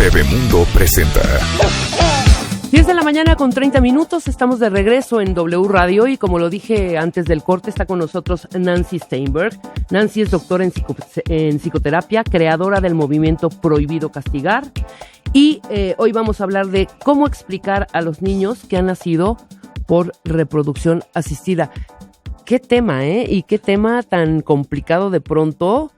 Bebemundo presenta 10 de la mañana con 30 minutos, estamos de regreso en W Radio y como lo dije antes del corte, está con nosotros Nancy Steinberg. Nancy es doctora en psicoterapia, creadora del movimiento Prohibido Castigar y hoy vamos a hablar de cómo explicar a los niños que han nacido por reproducción asistida. Qué tema, y qué tema tan complicado de pronto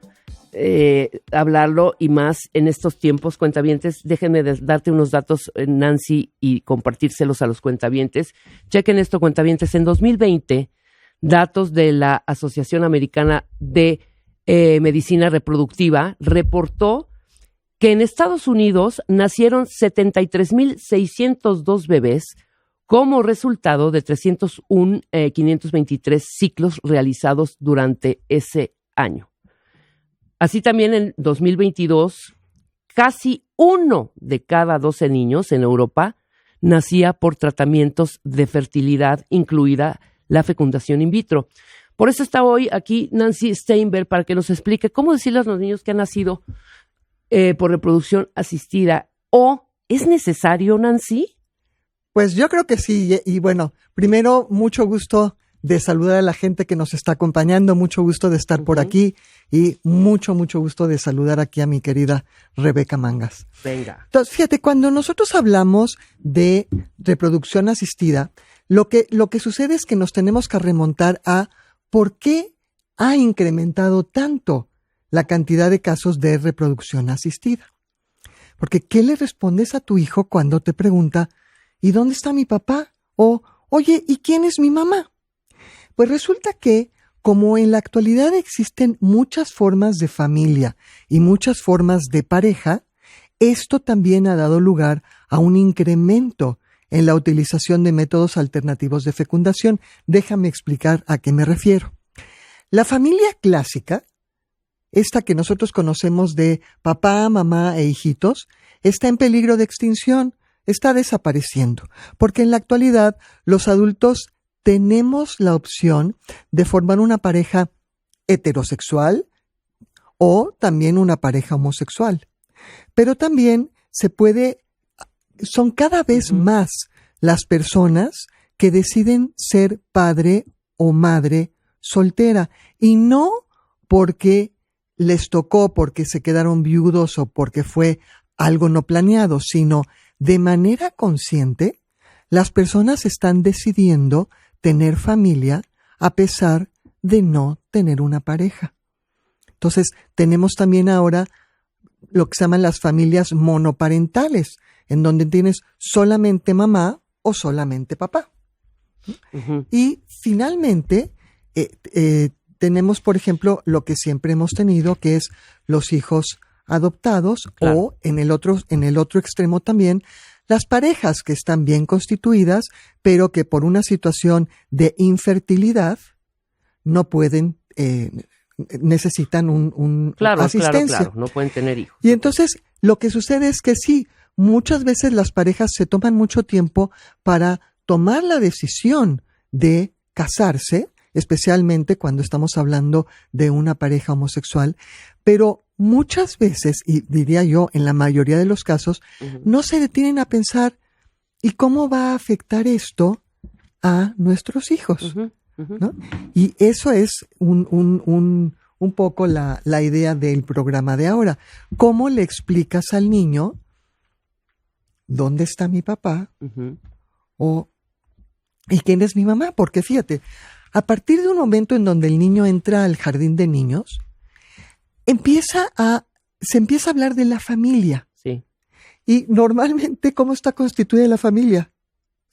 hablarlo y más en estos tiempos, cuentavientes. Déjenme darte unos datos, Nancy, y compartírselos a los cuentavientes. Chequen esto, cuentavientes. En 2020, datos de la Asociación Americana de Medicina Reproductiva reportó que en Estados Unidos nacieron 73,602 bebés como resultado de 301,523 ciclos realizados durante ese año. Así también en 2022, casi 1 de cada 12 niños en Europa nacía por tratamientos de fertilidad, incluida la fecundación in vitro. Por eso está hoy aquí Nancy Steinberg para que nos explique cómo decirle a los niños que han nacido por reproducción asistida. ¿O es necesario, Nancy? Pues yo creo que sí. Y bueno, primero, mucho gusto de saludar a la gente que nos está acompañando, mucho gusto de estar por aquí y mucho gusto de saludar aquí a mi querida Rebeca Mangas. Venga. Entonces, fíjate, cuando nosotros hablamos de reproducción asistida, lo que sucede es que nos tenemos que remontar a por qué ha incrementado tanto la cantidad de casos de reproducción asistida. Porque, ¿qué le respondes a tu hijo cuando te pregunta, ¿y dónde está mi papá? O, oye, ¿y quién es mi mamá? Pues resulta que, como en la actualidad existen muchas formas de familia y muchas formas de pareja, esto también ha dado lugar a un incremento en la utilización de métodos alternativos de fecundación. Déjame explicar a qué me refiero. La familia clásica, esta que nosotros conocemos de papá, mamá e hijitos, está en peligro de extinción, está desapareciendo, porque en la actualidad los adultos tenemos la opción de formar una pareja heterosexual o también una pareja homosexual. Pero también son cada vez más las personas que deciden ser padre o madre soltera, y no porque les tocó, porque se quedaron viudos o porque fue algo no planeado, sino de manera consciente, las personas están decidiendo tener familia a pesar de no tener una pareja. Entonces, tenemos también ahora lo que se llaman las familias monoparentales, en donde tienes solamente mamá o solamente papá. Y finalmente, tenemos, por ejemplo, lo que siempre hemos tenido, que es los hijos adoptados, claro. O en el otro extremo también, las parejas que están bien constituidas, pero que por una situación de infertilidad no pueden, necesitan asistencia. Claro, no pueden tener hijos. Y entonces lo que sucede es que sí, muchas veces las parejas se toman mucho tiempo para tomar la decisión de casarse, especialmente cuando estamos hablando de una pareja homosexual, pero muchas veces, y diría yo en la mayoría de los casos, no se detienen a pensar, ¿y cómo va a afectar esto a nuestros hijos? ¿No? Y eso es un poco la idea del programa de ahora. ¿Cómo le explicas al niño dónde está mi papá? ¿Y quién es mi mamá? Porque fíjate, a partir de un momento en donde el niño entra al jardín de niños, se empieza a hablar de la familia. Sí. Y normalmente, ¿cómo está constituida la familia?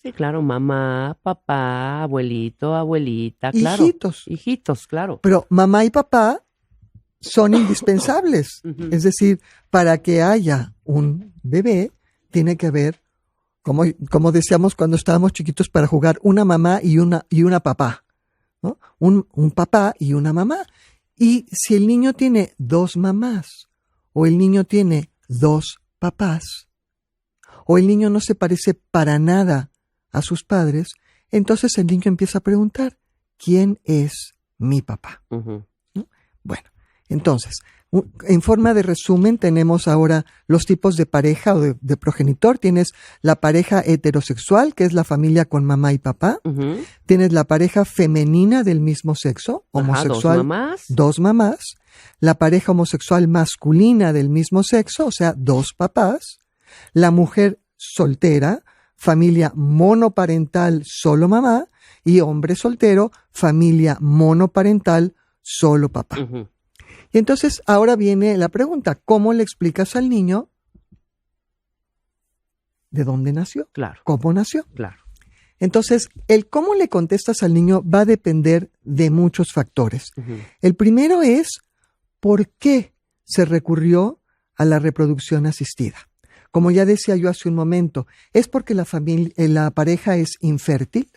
Sí, claro, mamá, papá, abuelito, abuelita, claro. Hijitos, claro. Pero mamá y papá son indispensables. Es decir, para que haya un bebé, tiene que haber, como decíamos cuando estábamos chiquitos para jugar, una mamá y una papá, ¿no? Un papá y una mamá. Y si el niño tiene 2 mamás, o el niño tiene 2 papás, o el niño no se parece para nada a sus padres, entonces el niño empieza a preguntar, ¿quién es mi papá? ¿No? Bueno, entonces, En forma de resumen, tenemos ahora los tipos de pareja o de progenitor. Tienes la pareja heterosexual, que es la familia con mamá y papá. Ujú. Tienes la pareja femenina del mismo sexo, homosexual, Ajá, 2 mamás. 2 mamás. La pareja homosexual masculina del mismo sexo, o sea, 2 papás. La mujer soltera, familia monoparental, solo mamá. Y hombre soltero, familia monoparental, solo papá. Ujú. Y entonces ahora viene la pregunta, ¿cómo le explicas al niño de dónde nació? Claro, ¿Cómo nació? claro. Entonces, el cómo le contestas al niño va a depender de muchos factores. Ujú. El primero es por qué se recurrió a la reproducción asistida. Como ya decía yo hace un momento, es porque la pareja es infértil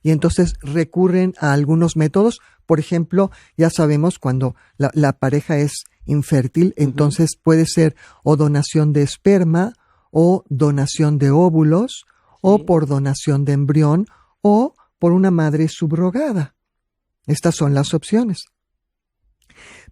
y entonces recurren a algunos métodos. Por ejemplo, ya sabemos cuando la pareja es infértil, entonces puede ser o donación de esperma o donación de óvulos o por donación de embrión o por una madre subrogada. Estas son las opciones.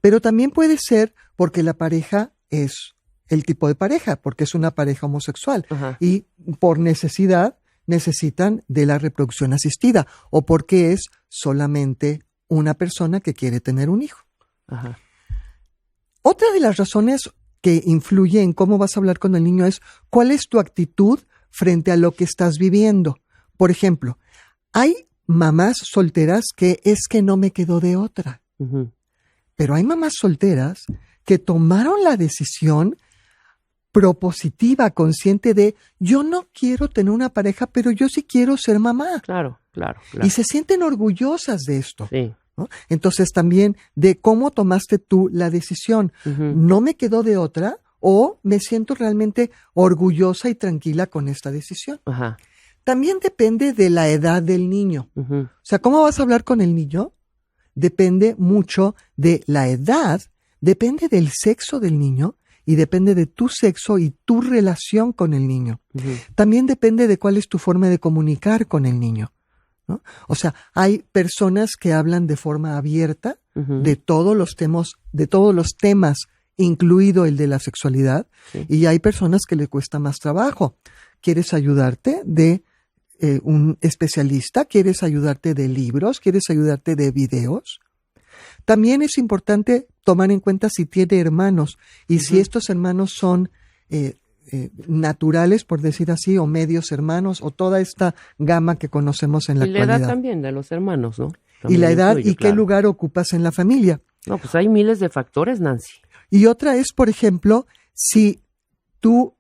Pero también puede ser porque la pareja es el tipo de pareja, porque es una pareja homosexual Ajá. y por necesidad necesitan de la reproducción asistida o porque es solamente una persona que quiere tener un hijo. Ajá. Otra de las razones que influye en cómo vas a hablar con el niño es cuál es tu actitud frente a lo que estás viviendo. Por ejemplo, hay mamás solteras que es que no me quedó de otra, Ujú. pero hay mamás solteras que tomaron la decisión propositiva, consciente de yo no quiero tener una pareja, pero yo sí quiero ser mamá. Claro, claro, claro. Y se sienten orgullosas de esto. Sí. ¿No? Entonces también de cómo tomaste tú la decisión. Ujú. No me quedó de otra o me siento realmente orgullosa y tranquila con esta decisión. Ajá. También depende de la edad del niño. Ujú. O sea, ¿cómo vas a hablar con el niño? Depende mucho de la edad, depende del sexo del niño y depende de tu sexo y tu relación con el niño. Ujú. También depende de cuál es tu forma de comunicar con el niño, ¿no? O sea, hay personas que hablan de forma abierta Ujú. de todos los temas, incluido el de la sexualidad, Sí. y hay personas que le cuesta más trabajo. ¿Quieres ayudarte de un especialista? ¿Quieres ayudarte de libros? ¿Quieres ayudarte de videos? También es importante tomar en cuenta si tiene hermanos y si estos hermanos son naturales, por decir así, o medios hermanos, o toda esta gama que conocemos en la Y la actualidad. edad también de los hermanos, ¿no? Y También la edad influye, y qué claro. lugar ocupas en la familia. No, pues hay miles de factores, Nancy. Y otra es, por ejemplo, si tú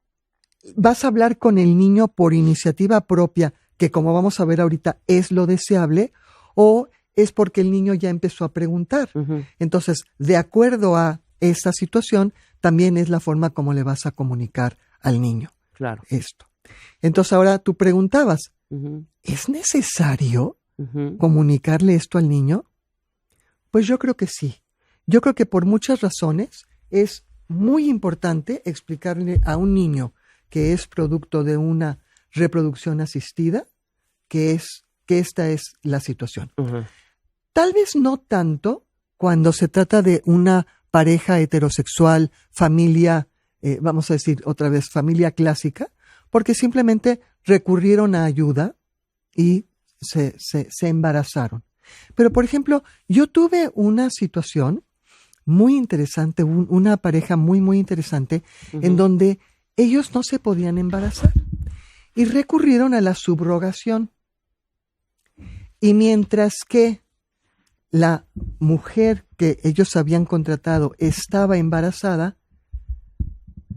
vas a hablar con el niño por iniciativa propia, que como vamos a ver ahorita es lo deseable, o es porque el niño ya empezó a preguntar. Ujú. Entonces, de acuerdo a esta situación, también es la forma como le vas a comunicar al niño Claro. esto. Entonces, ahora tú preguntabas, Ujú. ¿es necesario Ujú. comunicarle esto al niño? Pues yo creo que sí. Yo creo que por muchas razones es muy importante explicarle a un niño que es producto de una reproducción asistida que esta es la situación. Ujú. Tal vez no tanto cuando se trata de una pareja heterosexual, familia, vamos a decir otra vez, familia clásica, porque simplemente recurrieron a ayuda y se embarazaron. Pero, por ejemplo, yo tuve una situación muy interesante, una pareja muy, muy interesante, en donde ellos no se podían embarazar y recurrieron a la subrogación. Y mientras que la mujer que ellos habían contratado estaba embarazada,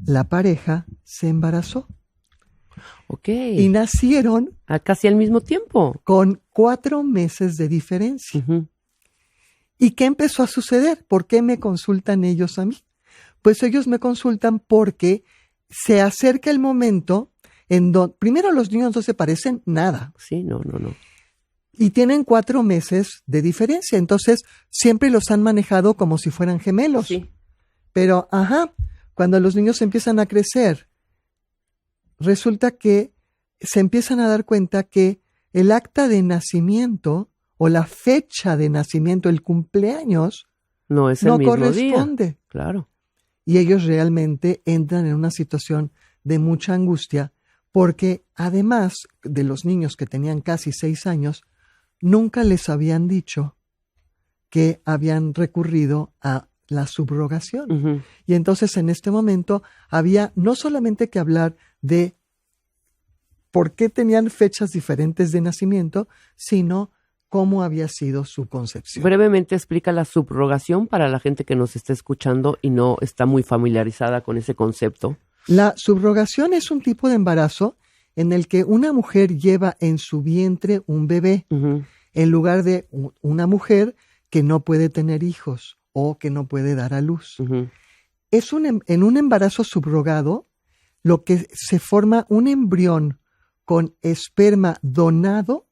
la pareja se embarazó Ok. y nacieron Casi al mismo tiempo. con 4 meses de diferencia. Ujú. ¿Y qué empezó a suceder? ¿Por qué me consultan ellos a mí? Pues ellos me consultan porque se acerca el momento en donde, primero, los niños no se parecen nada Sí, no. y tienen 4 meses de diferencia. Entonces, siempre los han manejado como si fueran gemelos. Sí. Pero, cuando los niños empiezan a crecer, resulta que se empiezan a dar cuenta que el acta de nacimiento o la fecha de nacimiento, el cumpleaños, No es el no mismo día. corresponde. Claro. Y ellos realmente entran en una situación de mucha angustia porque además de los niños que tenían casi 6 años, nunca les habían dicho que habían recurrido a la subrogación. Ujú. Y entonces en este momento había no solamente que hablar de por qué tenían fechas diferentes de nacimiento, sino cómo había sido su concepción. Brevemente explica la subrogación para la gente que nos está escuchando y no está muy familiarizada con ese concepto. La subrogación es un tipo de embarazo en el que una mujer lleva en su vientre un bebé Ujú. en lugar de una mujer que no puede tener hijos o que no puede dar a luz. Ujú. En un embarazo subrogado, lo que se forma un embrión con esperma donado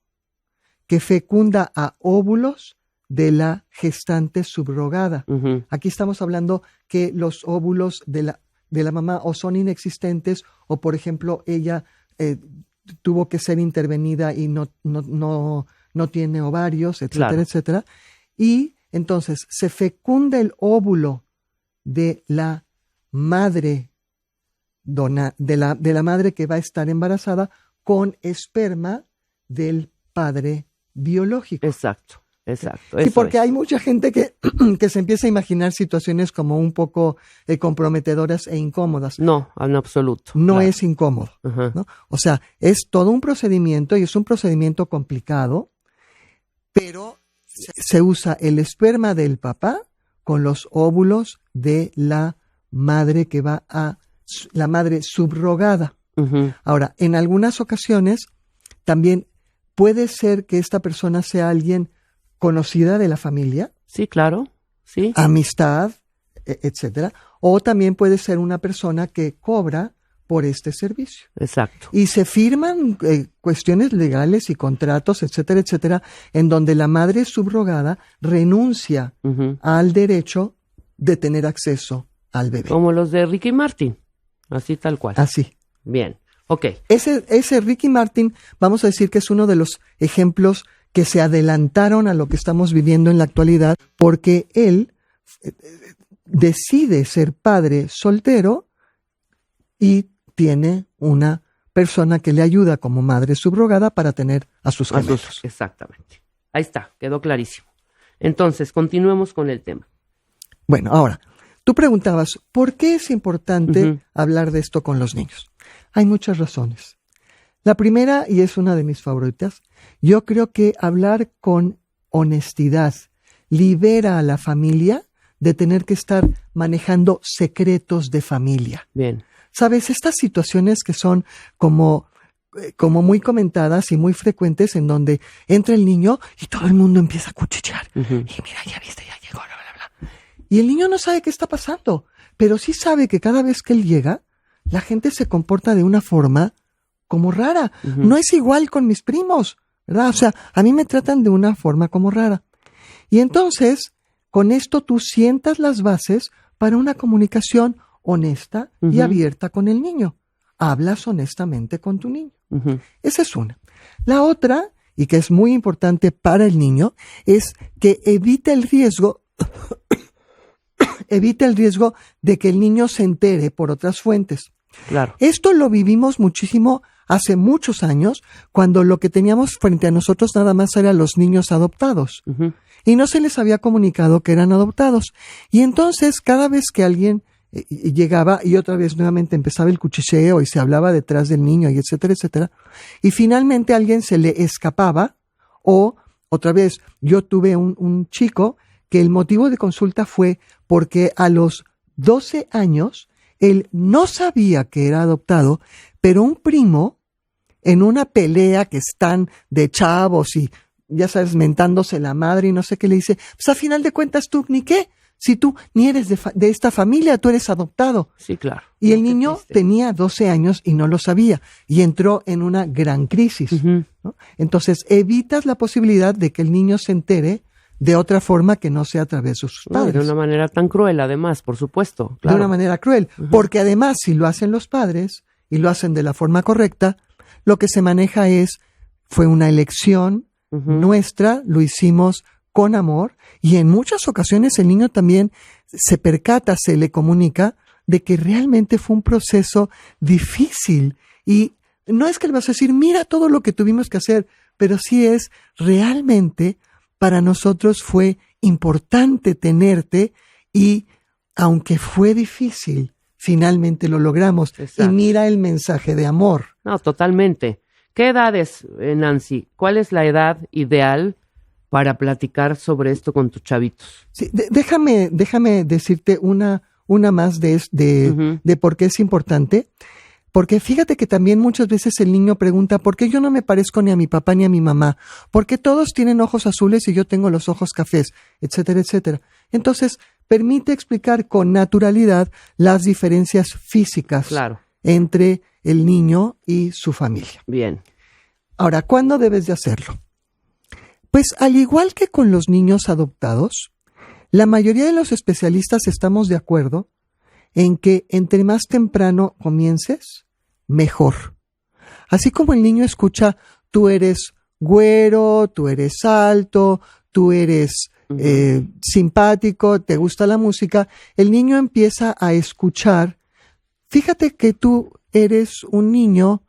que fecunda a óvulos de la gestante subrogada. Ujú. Aquí estamos hablando que los óvulos de la mamá o son inexistentes o, por ejemplo, ella tuvo que ser intervenida y no tiene ovarios, etcétera, Claro. etcétera. Y entonces se fecunda el óvulo de la madre de la madre que va a estar embarazada con esperma del padre biológico. Exacto, exacto. Sí, eso porque es. hay mucha gente que se empieza a imaginar situaciones como un poco comprometedoras e incómodas. No, en absoluto. No Claro. es incómodo, Ajá. ¿no? O sea, es todo un procedimiento y es un procedimiento complicado, pero se usa el esperma del papá con los óvulos de la madre la madre subrogada. Ujú. Ahora, en algunas ocasiones también puede ser que esta persona sea alguien conocida de la familia, Sí, claro. Sí. amistad, etcétera, o también puede ser una persona que cobra por este servicio. Exacto. Y se firman cuestiones legales y contratos, etcétera, etcétera, en donde la madre subrogada renuncia Ujú. al derecho de tener acceso al bebé. Como los de Ricky Martin. Así tal cual. Así. Bien. Ok. Ese Ricky Martin, vamos a decir que es uno de los ejemplos que se adelantaron a lo que estamos viviendo en la actualidad, porque él decide ser padre soltero y tiene una persona que le ayuda como madre subrogada para tener a sus gemelos. Exactamente. Ahí está, quedó clarísimo. Entonces, continuemos con el tema. Bueno, ahora, tú preguntabas, ¿por qué es importante Ujú. hablar de esto con los niños? Hay muchas razones. La primera, y es una de mis favoritas, yo creo que hablar con honestidad libera a la familia de tener que estar manejando secretos de familia. Bien. ¿Sabes? Estas situaciones que son como muy comentadas y muy frecuentes en donde entra el niño y todo el mundo empieza a cuchichear. Ujú. Y mira, ya viste, ya llegó, bla, bla, bla. Y el niño no sabe qué está pasando, pero sí sabe que cada vez que él llega, la gente se comporta de una forma como rara. Ujú. No es igual con mis primos, ¿verdad? O sea, a mí me tratan de una forma como rara. Y entonces, con esto tú sientas las bases para una comunicación honesta y Ujú. abierta con el niño. Hablas honestamente con tu niño. Ujú. Esa es una. La otra, y que es muy importante para el niño, es que evita el riesgo de que el niño se entere por otras fuentes. Claro. Esto lo vivimos muchísimo hace muchos años, cuando lo que teníamos frente a nosotros nada más eran los niños adoptados. Ujú. Y no se les había comunicado que eran adoptados. Y entonces, cada vez que alguien llegaba y otra vez nuevamente empezaba el cuchicheo y se hablaba detrás del niño y etcétera, etcétera, y finalmente a alguien se le escapaba, o otra vez, yo tuve un chico que el motivo de consulta fue porque a los 12 años él no sabía que era adoptado, pero un primo, en una pelea que están de chavos y ya sabes, mentándose la madre y no sé qué, le dice, pues a final de cuentas tú ni qué, si tú ni eres de esta familia, tú eres adoptado. Sí, claro. Y el No, qué niño triste. tenía 12 años y no lo sabía y entró en una gran crisis. Ujú. ¿No? Entonces evitas la posibilidad de que el niño se entere de otra forma que no sea a través de sus No, y padres. de una manera tan cruel, además, por supuesto. De Claro. una manera cruel. Ujú. Porque además, si lo hacen los padres y lo hacen de la forma correcta, lo que se maneja fue una elección Ujú. nuestra, lo hicimos con amor, y en muchas ocasiones el niño también se percata, se le comunica de que realmente fue un proceso difícil, y no es que le vas a decir, mira todo lo que tuvimos que hacer, pero sí es realmente para nosotros fue importante tenerte, y aunque fue difícil, finalmente lo logramos. Exacto. Y mira el mensaje de amor. No, totalmente. ¿Qué edades, Nancy? ¿Cuál es la edad ideal para platicar sobre esto con tus chavitos? Sí, déjame decirte una más de por qué es importante. Porque fíjate que también muchas veces el niño pregunta, ¿por qué yo no me parezco ni a mi papá ni a mi mamá? ¿Por qué todos tienen ojos azules y yo tengo los ojos cafés? Etcétera, etcétera. Entonces, permite explicar con naturalidad las diferencias físicas entre el niño y su familia. Bien. Ahora, ¿cuándo debes de hacerlo? Pues al igual que con los niños adoptados, la mayoría de los especialistas estamos de acuerdo en que entre más temprano comiences, mejor. Así como el niño escucha, tú eres güero, tú eres alto, tú eres simpático, te gusta la música, el niño empieza a escuchar. Fíjate que tú eres un niño,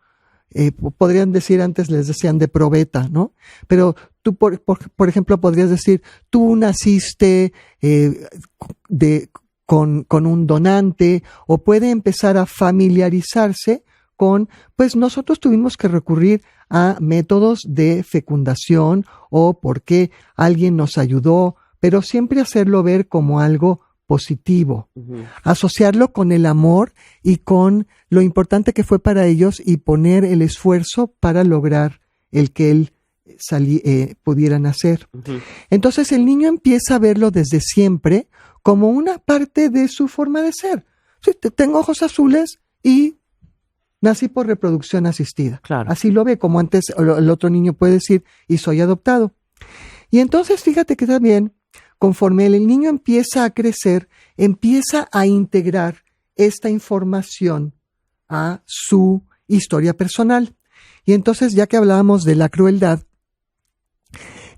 podrían decir, antes les decían de probeta, ¿no? Pero tú, por ejemplo, podrías decir, tú naciste con un donante, o puede empezar a familiarizarse con, pues nosotros tuvimos que recurrir a métodos de fecundación o porque alguien nos ayudó, pero siempre hacerlo ver como algo positivo, asociarlo con el amor y con lo importante que fue para ellos y poner el esfuerzo para lograr el que él pudiera nacer. Entonces el niño empieza a verlo desde siempre como una parte de su forma de ser. Sí, tengo ojos azules y nací por reproducción asistida. Claro. Así lo ve, como antes el otro niño puede decir, y soy adoptado. Y entonces fíjate que también, conforme el niño empieza a crecer, empieza a integrar esta información a su historia personal. Y entonces, ya que hablábamos de la crueldad,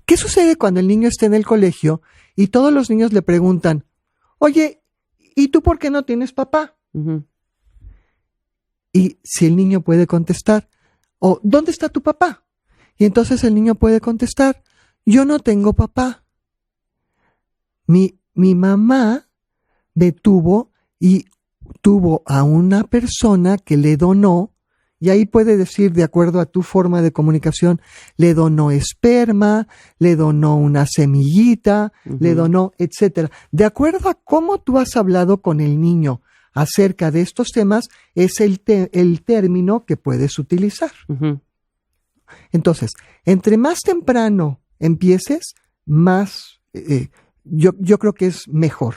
¿qué sucede cuando el niño está en el colegio y todos los niños le preguntan, oye, ¿y tú por qué no tienes papá? Y si el niño puede contestar, o ¿dónde está tu papá? Y entonces el niño puede contestar, yo no tengo papá. Mi mamá me tuvo y tuvo a una persona que le donó, y ahí puede decir, de acuerdo a tu forma de comunicación, le donó esperma, le donó una semillita, le donó, etcétera. De acuerdo a cómo tú has hablado con el niño acerca de estos temas, es el término que puedes utilizar. Entonces, entre más temprano empieces, más yo creo que es mejor.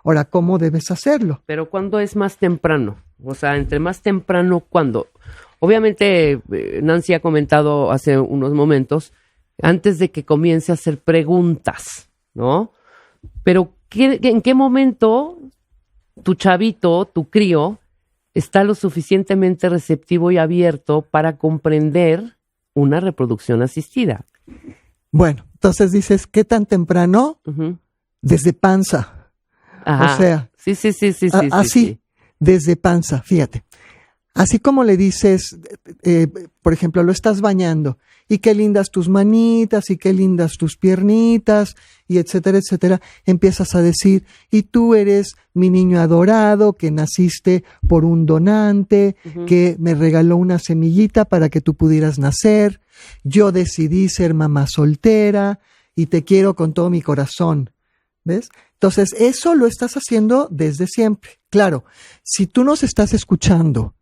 Ahora, ¿cómo debes hacerlo? Pero ¿cuándo es más temprano? O sea, entre más temprano, ¿cuándo? Obviamente, Nancy ha comentado hace unos momentos, antes de que comience a hacer preguntas, ¿no? Pero ¿en qué momento tu chavito, tu crío, está lo suficientemente receptivo y abierto para comprender una reproducción asistida? Bueno, entonces dices, ¿qué tan temprano? Desde panza. Ajá. O sea, sí. Así, desde panza, fíjate. Así como le dices, por ejemplo, lo estás bañando, y qué lindas tus manitas, y qué lindas tus piernitas, y etcétera, etcétera, empiezas a decir, y tú eres mi niño adorado, que naciste por un donante, que me regaló una semillita para que tú pudieras nacer, yo decidí ser mamá soltera, y te quiero con todo mi corazón. ¿Ves? Entonces, eso lo estás haciendo desde siempre. Claro, si tú nos estás escuchando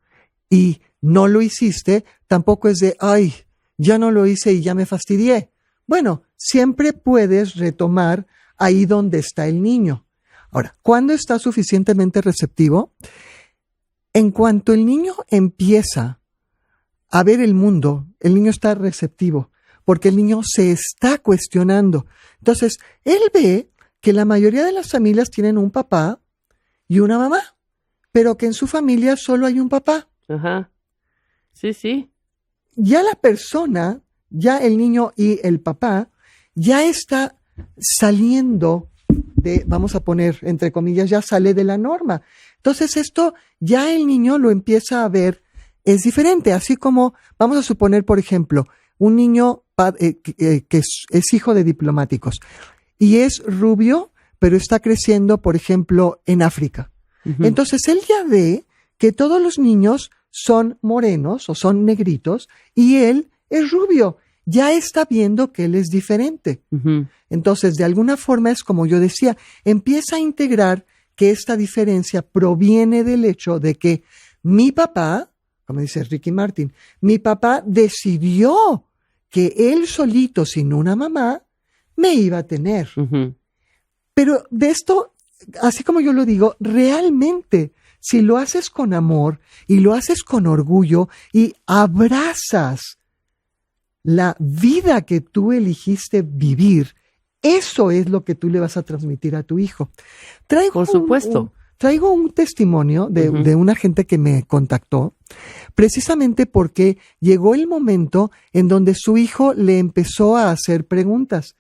y no lo hiciste, tampoco es de, ay, ya no lo hice y ya me fastidié. Bueno, siempre puedes retomar ahí donde está el niño. Ahora, ¿cuándo está suficientemente receptivo? En cuanto el niño empieza a ver el mundo, el niño está receptivo, porque el niño se está cuestionando. Entonces, él ve que la mayoría de las familias tienen un papá y una mamá, pero que en su familia solo hay un papá. Ajá. Sí. Ya la persona, ya el niño y el papá, ya está saliendo vamos a poner entre comillas, ya sale de la norma. Entonces esto ya el niño lo empieza a ver, es diferente, así como vamos a suponer, por ejemplo, un niño que es hijo de diplomáticos y es rubio, pero está creciendo, por ejemplo, en África. Uh-huh. Entonces él ya ve que todos los niños son morenos o son negritos y él es rubio. Ya está viendo que él es diferente. Uh-huh. Entonces, de alguna forma es como yo decía, empieza a integrar que esta diferencia proviene del hecho de que mi papá, como dice Ricky Martin, mi papá decidió que él solito, sin una mamá, me iba a tener. Uh-huh. Pero de esto, así como yo lo digo, realmente, si lo haces con amor y lo haces con orgullo y abrazas la vida que tú elegiste vivir, eso es lo que tú le vas a transmitir a tu hijo. Por supuesto. Traigo un testimonio de una gente que me contactó, precisamente porque llegó el momento en donde su hijo le empezó a hacer preguntas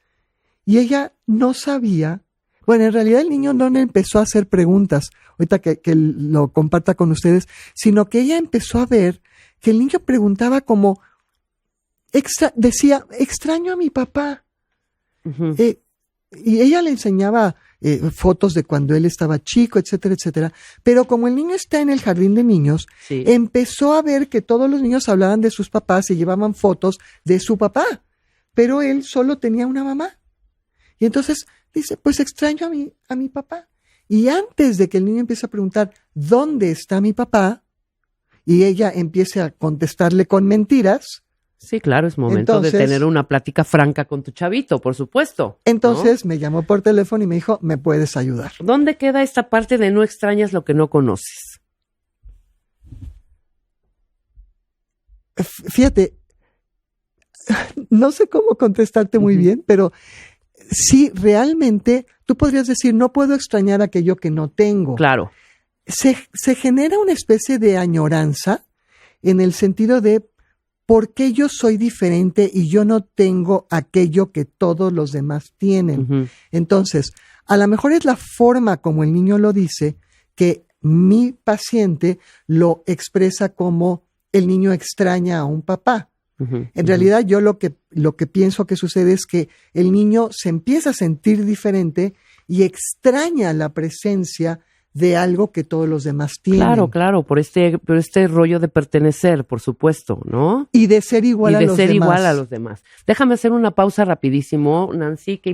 y ella no sabía. Bueno, en realidad el niño no le empezó a hacer preguntas, ahorita que lo comparta con ustedes, sino que ella empezó a ver que el niño preguntaba como, decía, extraño a mi papá. Uh-huh. Y ella le enseñaba fotos de cuando él estaba chico, etcétera, etcétera. Pero como el niño está en el jardín de niños, sí, empezó a ver que todos los niños hablaban de sus papás y llevaban fotos de su papá. Pero él solo tenía una mamá. Y entonces dice, pues extraño a mi papá. Y antes de que el niño empiece a preguntar, ¿dónde está mi papá? Y ella empiece a contestarle con mentiras. Sí, claro, es momento de tener una plática franca con tu chavito, por supuesto. Entonces, ¿no? Me llamó por teléfono y me dijo, ¿me puedes ayudar? ¿Dónde queda esta parte de no extrañas lo que no conoces? Fíjate, no sé cómo contestarte muy bien, pero sí, realmente tú podrías decir, no puedo extrañar aquello que no tengo. Claro. Se genera una especie de añoranza en el sentido de ¿por qué yo soy diferente y yo no tengo aquello que todos los demás tienen? Uh-huh. Entonces, a lo mejor es la forma como el niño lo dice que mi paciente lo expresa como el niño extraña a un papá. Uh-huh. En realidad yo lo que pienso que sucede es que el niño se empieza a sentir diferente y extraña la presencia de algo que todos los demás tienen. Claro, por este rollo de pertenecer, por supuesto, ¿no? Y de ser igual a los demás. Y de ser igual a los demás. Déjame hacer una pausa rapidísimo, Nancy, qué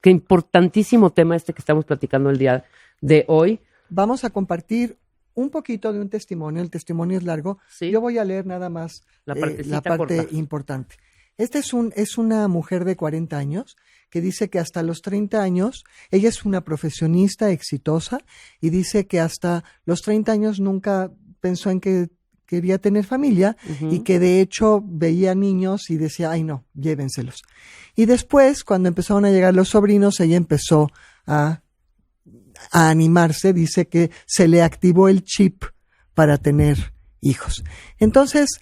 importantísimo tema que estamos platicando el día de hoy. Vamos a compartir un poquito de un testimonio, el testimonio es largo. ¿Sí? Yo voy a leer nada más la parte importante. Esta es una mujer de 40 años que dice que hasta los 30 años, ella es una profesionista exitosa y dice que hasta los 30 años nunca pensó en que quería tener familia. Uh-huh. Y que de hecho veía niños y decía, ay no, llévenselos. Y después, cuando empezaron a llegar los sobrinos, ella empezó a animarse, dice que se le activó el chip para tener hijos. Entonces,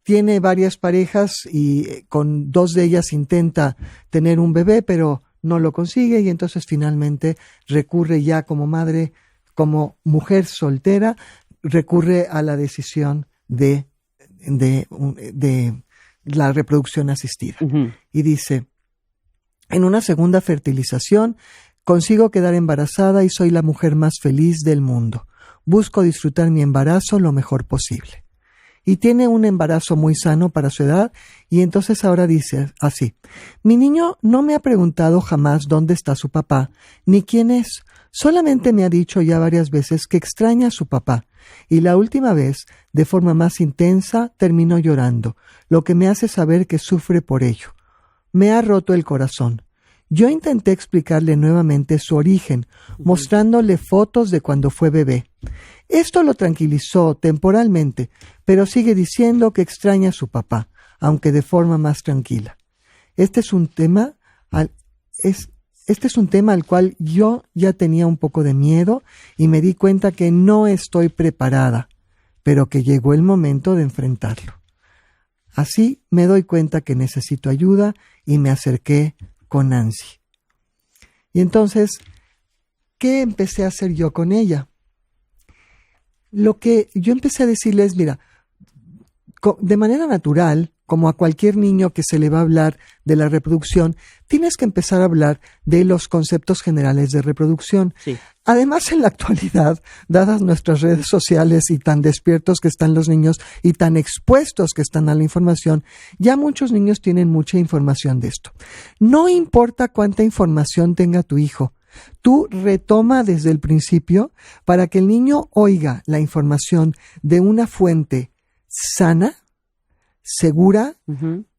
tiene varias parejas y con 2 de ellas intenta tener un bebé, pero no lo consigue y entonces finalmente recurre ya como madre, como mujer soltera, recurre a la decisión de la reproducción asistida. Uh-huh. Y dice, en una segunda fertilización consigo quedar embarazada y soy la mujer más feliz del mundo. Busco disfrutar mi embarazo lo mejor posible. Y tiene un embarazo muy sano para su edad y entonces ahora dice así, mi niño no me ha preguntado jamás dónde está su papá, ni quién es, solamente me ha dicho ya varias veces que extraña a su papá y la última vez, de forma más intensa, terminó llorando, lo que me hace saber que sufre por ello. Me ha roto el corazón. Yo intenté explicarle nuevamente su origen, mostrándole fotos de cuando fue bebé. Esto lo tranquilizó temporalmente, pero sigue diciendo que extraña a su papá, aunque de forma más tranquila. Este es un tema al cual yo ya tenía un poco de miedo y me di cuenta que no estoy preparada, pero que llegó el momento de enfrentarlo. Así me doy cuenta que necesito ayuda y me acerqué con Nancy. Y entonces, ¿qué empecé a hacer yo con ella? Lo que yo empecé a decirle es, mira, de manera natural, como a cualquier niño que se le va a hablar de la reproducción, tienes que empezar a hablar de los conceptos generales de reproducción. Sí. Además, en la actualidad, dadas nuestras redes sociales y tan despiertos que están los niños y tan expuestos que están a la información, ya muchos niños tienen mucha información de esto. No importa cuánta información tenga tu hijo, tú retoma desde el principio para que el niño oiga la información de una fuente sana, segura,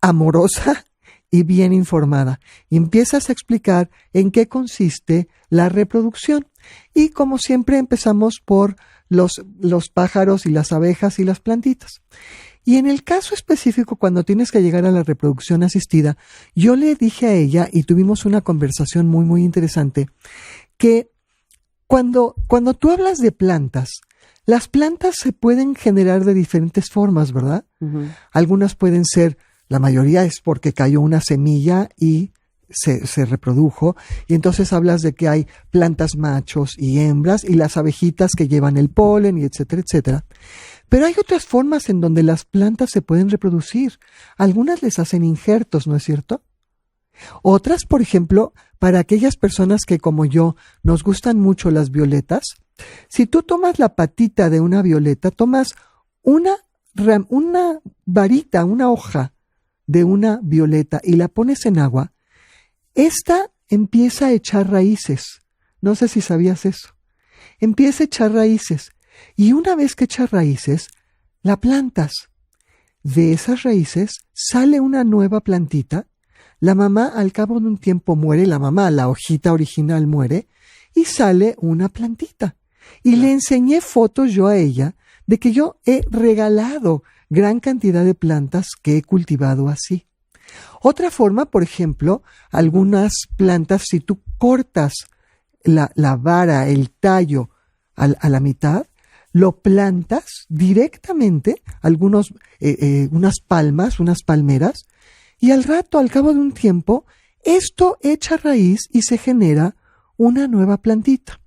amorosa y bien informada. Y empiezas a explicar en qué consiste la reproducción. Y como siempre empezamos por los pájaros y las abejas y las plantitas. Y en el caso específico, cuando tienes que llegar a la reproducción asistida, yo le dije a ella, y tuvimos una conversación muy, muy interesante, que cuando tú hablas de plantas, las plantas se pueden generar de diferentes formas, ¿verdad? Algunas pueden ser, la mayoría es porque cayó una semilla y se reprodujo, y entonces hablas de que hay plantas machos y hembras y las abejitas que llevan el polen y etcétera, etcétera. Pero hay otras formas en donde las plantas se pueden reproducir. Algunas les hacen injertos, ¿no es cierto? Otras, por ejemplo, para aquellas personas que como yo nos gustan mucho las violetas, si tú tomas la patita de una violeta, tomas una varita, una hoja de una violeta y la pones en agua, esta empieza a echar raíces. No sé si sabías eso. Empieza a echar raíces. Y una vez que echa raíces, la plantas. De esas raíces sale una nueva plantita. La mamá al cabo de un tiempo muere, la hojita original muere, y sale una plantita. Y le enseñé fotos yo a ella de que yo he regalado gran cantidad de plantas que he cultivado así. Otra forma, por ejemplo, algunas plantas, si tú cortas la vara, el tallo a la mitad, lo plantas directamente, unas palmas, unas palmeras, y al rato, al cabo de un tiempo, esto echa raíz y se genera una nueva plantita.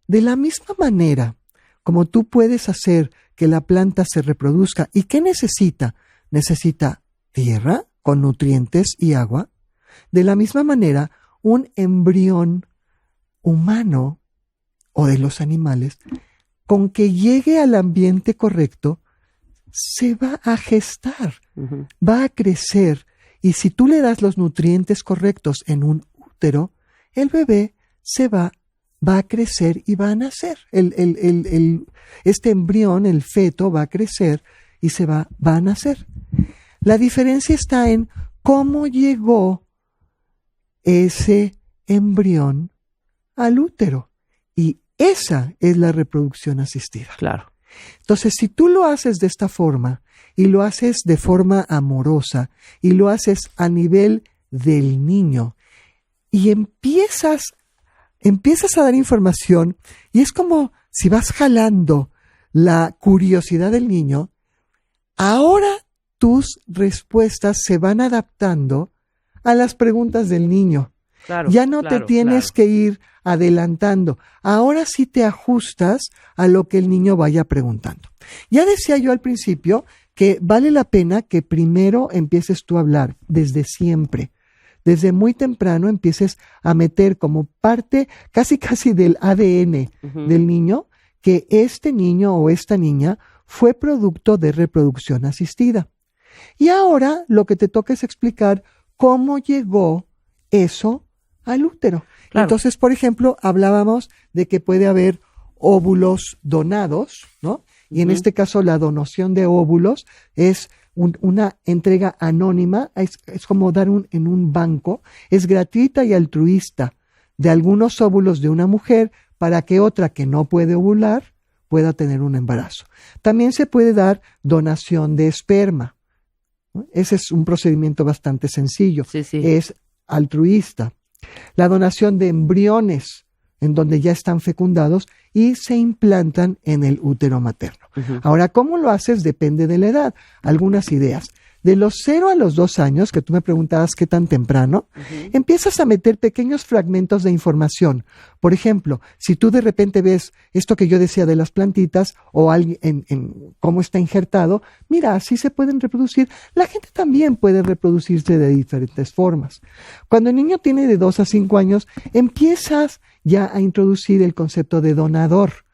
De la misma manera, como tú puedes hacer que la planta se reproduzca, ¿y qué necesita? Necesita tierra con nutrientes y agua. De la misma manera, un embrión humano o de los animales, con que llegue al ambiente correcto, se va a gestar, va a crecer, y si tú le das los nutrientes correctos en un útero, el bebé va a crecer y va a nacer. Este embrión, el feto, va a crecer y va a nacer. La diferencia está en cómo llegó ese embrión al útero. Y esa es la reproducción asistida. Claro. Entonces, si tú lo haces de esta forma, y lo haces de forma amorosa, y lo haces a nivel del niño, y empiezas a dar información, y es como si vas jalando la curiosidad del niño, ahora tus respuestas se van adaptando a las preguntas del niño. Claro, ya no te tienes que ir adelantando. Ahora sí te ajustas a lo que el niño vaya preguntando. Ya decía yo al principio que vale la pena que primero empieces tú a hablar desde siempre. Desde muy temprano empieces a meter como parte casi del ADN del niño que este niño o esta niña fue producto de reproducción asistida. Y ahora lo que te toca es explicar cómo llegó eso al útero. Claro. Entonces, por ejemplo, hablábamos de que puede haber óvulos donados, ¿no? Y en este caso la donación de óvulos es una entrega anónima, es como dar en un banco, es gratuita y altruista de algunos óvulos de una mujer para que otra que no puede ovular pueda tener un embarazo. También se puede dar donación de esperma. Ese es un procedimiento bastante sencillo. Sí. Es altruista. La donación de embriones en donde ya están fecundados y se implantan en el útero materno. Ahora, ¿cómo lo haces? Depende de la edad. Algunas ideas. De los 0 a los 2 años, que tú me preguntabas qué tan temprano, empiezas a meter pequeños fragmentos de información. Por ejemplo, si tú de repente ves esto que yo decía de las plantitas o alguien en cómo está injertado, mira, así se pueden reproducir. La gente también puede reproducirse de diferentes formas. Cuando el niño tiene de 2 a 5 años, empiezas ya a introducir el concepto de donador.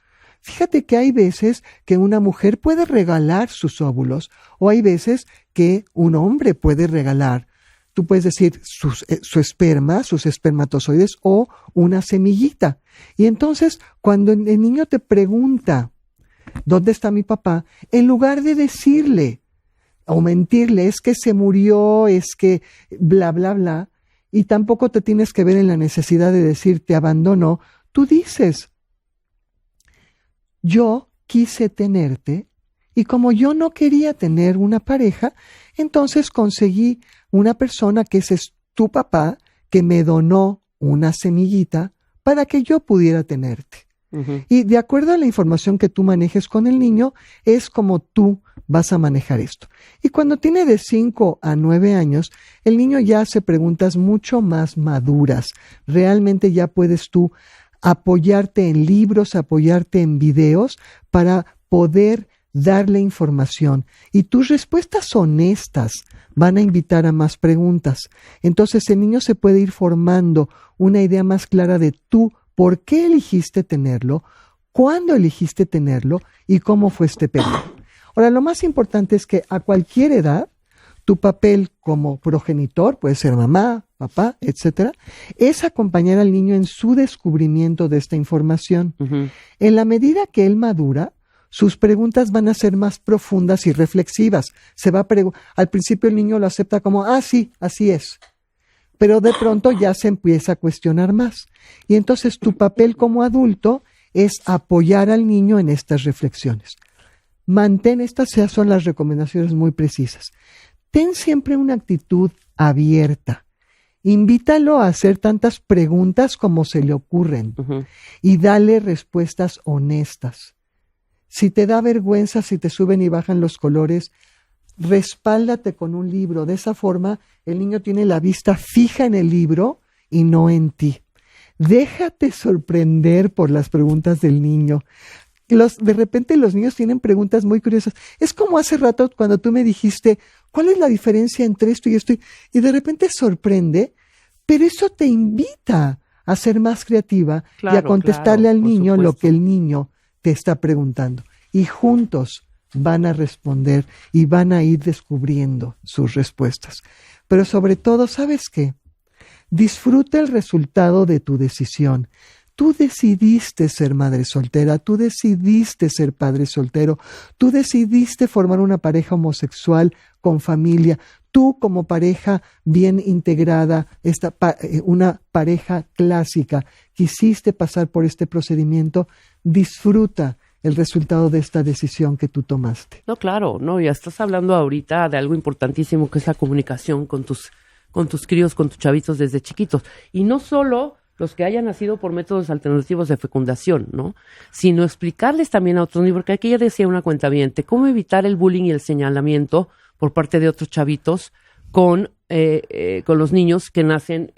Fíjate que hay veces que una mujer puede regalar sus óvulos o hay veces que un hombre puede regalar, tú puedes decir su esperma, sus espermatozoides o una semillita. Y entonces cuando el niño te pregunta, ¿dónde está mi papá? En lugar de decirle o mentirle, es que se murió, es que bla, bla, bla, y tampoco te tienes que ver en la necesidad de decir te abandonó, tú dices, yo quise tenerte y como yo no quería tener una pareja, entonces conseguí una persona que ese es tu papá que me donó una semillita para que yo pudiera tenerte. Y de acuerdo a la información que tú manejes con el niño, es como tú vas a manejar esto. Y cuando tiene de 5 a 9 años, el niño ya hace preguntas mucho más maduras. Realmente ya puedes tú apoyarte en libros, apoyarte en videos para poder darle información. Y tus respuestas honestas van a invitar a más preguntas. Entonces el niño se puede ir formando una idea más clara de tú, por qué elegiste tenerlo, cuándo elegiste tenerlo y cómo fue este periodo. Ahora, lo más importante es que a cualquier edad, tu papel como progenitor, puede ser mamá, papá, etcétera, es acompañar al niño en su descubrimiento de esta información. En la medida que él madura, sus preguntas van a ser más profundas y reflexivas. Al principio el niño lo acepta como, sí, así es. Pero de pronto ya se empieza a cuestionar más. Y entonces tu papel como adulto es apoyar al niño en estas reflexiones. Mantén, estas son las recomendaciones muy precisas. Ten siempre una actitud abierta. Invítalo a hacer tantas preguntas como se le ocurren y dale respuestas honestas. Si te da vergüenza, si te suben y bajan los colores, respáldate con un libro. De esa forma, el niño tiene la vista fija en el libro y no en ti. Déjate sorprender por las preguntas del niño. De repente los niños tienen preguntas muy curiosas. Es como hace rato cuando tú me dijiste, ¿cuál es la diferencia entre esto y esto? Y de repente sorprende, pero eso te invita a ser más creativa y a contestarle al niño lo que el niño te está preguntando. Y juntos van a responder y van a ir descubriendo sus respuestas. Pero sobre todo, ¿sabes qué? Disfruta el resultado de tu decisión. Tú decidiste ser madre soltera, tú decidiste ser padre soltero, tú decidiste formar una pareja homosexual con familia, tú como pareja bien integrada, una pareja clásica, quisiste pasar por este procedimiento, disfruta el resultado de esta decisión que tú tomaste. No, claro, no, ya estás hablando ahorita de algo importantísimo que es la comunicación con tus críos, con tus chavitos desde chiquitos. Y no solo los que hayan nacido por métodos alternativos de fecundación, ¿no? Sino explicarles también a otros niños, porque aquí ya decía una cuentaviente, cómo evitar el bullying y el señalamiento por parte de otros chavitos con los niños que nacen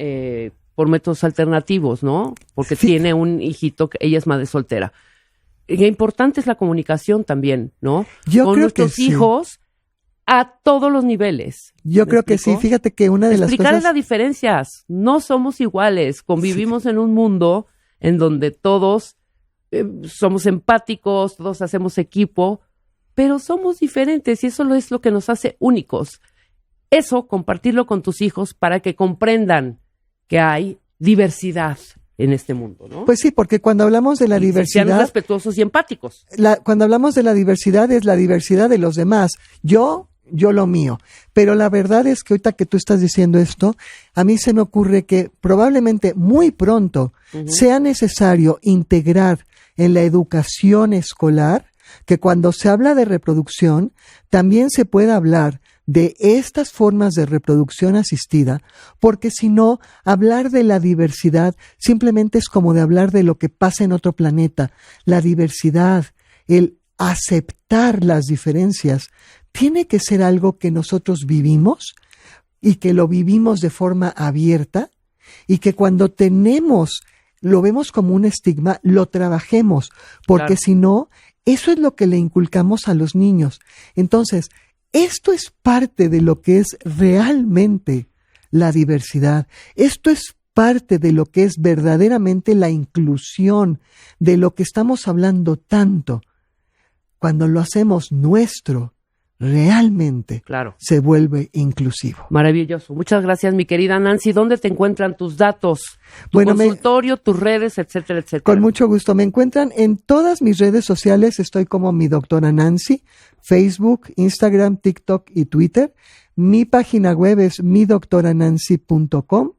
por métodos alternativos, ¿no? Porque tiene un hijito, que ella es madre soltera. Qué importante es la comunicación también, ¿no? Yo con creo nuestros que sí. hijos a todos los niveles. Yo creo que sí. Fíjate que una de las cosas... Explicarles las diferencias. No somos iguales. Convivimos en un mundo en donde todos somos empáticos, todos hacemos equipo, pero somos diferentes y eso es lo que nos hace únicos. Eso, compartirlo con tus hijos para que comprendan que hay diversidad en este mundo, ¿no? Pues sí, porque cuando hablamos de la diversidad... Sean respetuosos y empáticos. Cuando hablamos de la diversidad, es la diversidad de los demás. Yo lo mío. Pero la verdad es que ahorita que tú estás diciendo esto, a mí se me ocurre que probablemente muy pronto sea necesario integrar en la educación escolar que cuando se habla de reproducción, también se pueda hablar de estas formas de reproducción asistida, porque si no, hablar de la diversidad simplemente es como de hablar de lo que pasa en otro planeta. La diversidad, el aceptar las diferencias tiene que ser algo que nosotros vivimos y que lo vivimos de forma abierta y que cuando lo vemos como un estigma, lo trabajemos, porque si no, eso es lo que le inculcamos a los niños. Entonces, esto es parte de lo que es realmente la diversidad. Esto es parte de lo que es verdaderamente la inclusión, de lo que estamos hablando tanto. Cuando lo hacemos nuestro, realmente se vuelve inclusivo. Maravilloso. Muchas gracias, mi querida Nancy. ¿Dónde te encuentran tus datos? Tu consultorio, tus redes, etcétera, etcétera. Con mucho gusto. Me encuentran en todas mis redes sociales. Estoy como mi doctora Nancy, Facebook, Instagram, TikTok y Twitter. Mi página web es midoctoranancy.com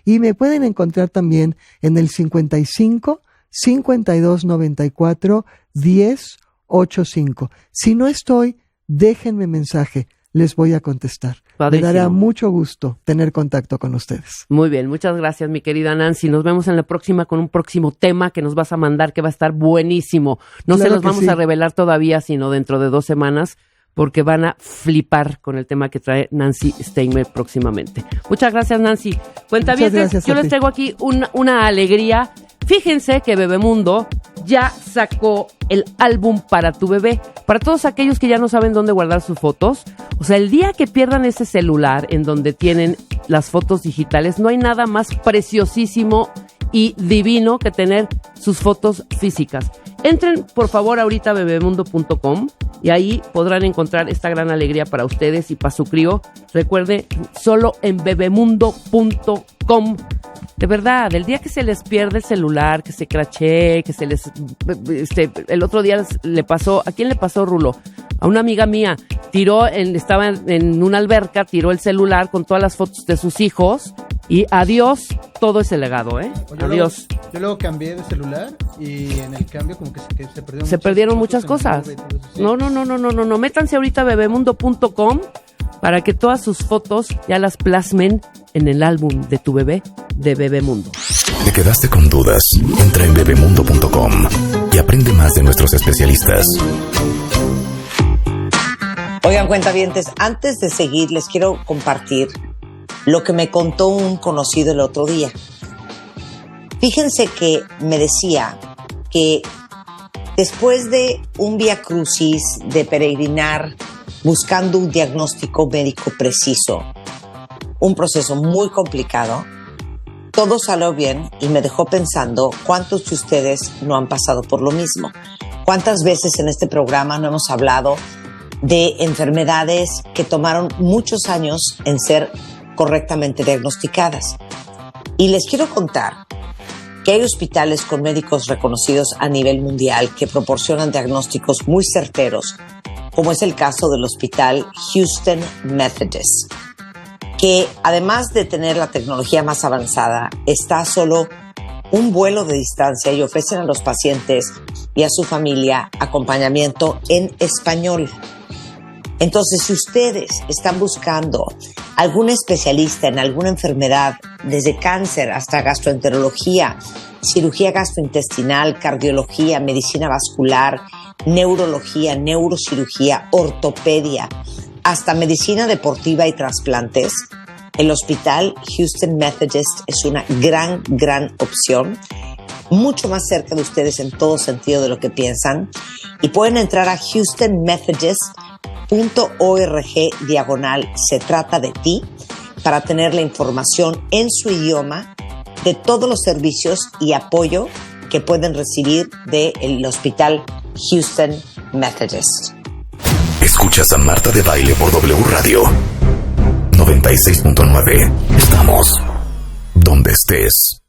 y me pueden encontrar también en el 55 52 94 10 85. Si no estoy, déjenme mensaje, les voy a contestar. Padrísimo. Me dará mucho gusto tener contacto con ustedes. Muy bien, muchas gracias, mi querida Nancy. Nos vemos en la próxima con un próximo tema que nos vas a mandar, que va a estar buenísimo. No se los vamos a revelar todavía, sino dentro de 2 semanas, porque van a flipar con el tema que trae Nancy Steinberg próximamente. Muchas gracias, Nancy. Cuentavientes, yo les traigo aquí una alegría. Fíjense que Bebemundo ya sacó el álbum para tu bebé. Para todos aquellos que ya no saben dónde guardar sus fotos, o sea, el día que pierdan ese celular en donde tienen las fotos digitales, no hay nada más preciosísimo y divino que tener sus fotos físicas. Entren, por favor, ahorita a bebemundo.com y ahí podrán encontrar esta gran alegría para ustedes y para su crío. Recuerde, solo en bebemundo.com. De verdad, el día que se les pierde el celular, que se crachee, que se les... el otro día le pasó... ¿A quién le pasó, Rulo? A una amiga mía. Estaba en una alberca, tiró el celular con todas las fotos de sus hijos y adiós todo ese legado, ¿eh? Adiós. Yo luego cambié de celular y en el cambio como que se perdieron muchas cosas. No. Métanse ahorita a bebemundo.com para que todas sus fotos ya las plasmen en el álbum de tu bebé de Bebemundo. ¿Te quedaste con dudas? Entra en bebemundo.com y aprende más de nuestros especialistas. Oigan, cuentavientes, antes de seguir les quiero compartir lo que me contó un conocido el otro día. Fíjense que me decía que después de un viacrucis de peregrinar buscando un diagnóstico médico preciso, un proceso muy complicado, todo salió bien y me dejó pensando cuántos de ustedes no han pasado por lo mismo. ¿Cuántas veces en este programa no hemos hablado de enfermedades que tomaron muchos años en ser correctamente diagnosticadas? Y les quiero contar que hay hospitales con médicos reconocidos a nivel mundial que proporcionan diagnósticos muy certeros, como es el caso del Hospital Houston Methodist, que además de tener la tecnología más avanzada, está a solo un vuelo de distancia y ofrecen a los pacientes y a su familia acompañamiento en español. Entonces, si ustedes están buscando algún especialista en alguna enfermedad, desde cáncer hasta gastroenterología, cirugía gastrointestinal, cardiología, medicina vascular, neurología, neurocirugía, ortopedia, hasta medicina deportiva y trasplantes, el Hospital Houston Methodist es una gran opción, mucho más cerca de ustedes en todo sentido de lo que piensan, y pueden entrar a houstonmethodist.org/se trata de ti para tener la información en su idioma de todos los servicios y apoyo que pueden recibir del Hospital Houston Methodist. Escuchas a Marta de Baile por W Radio 96.9. Estamos donde estés.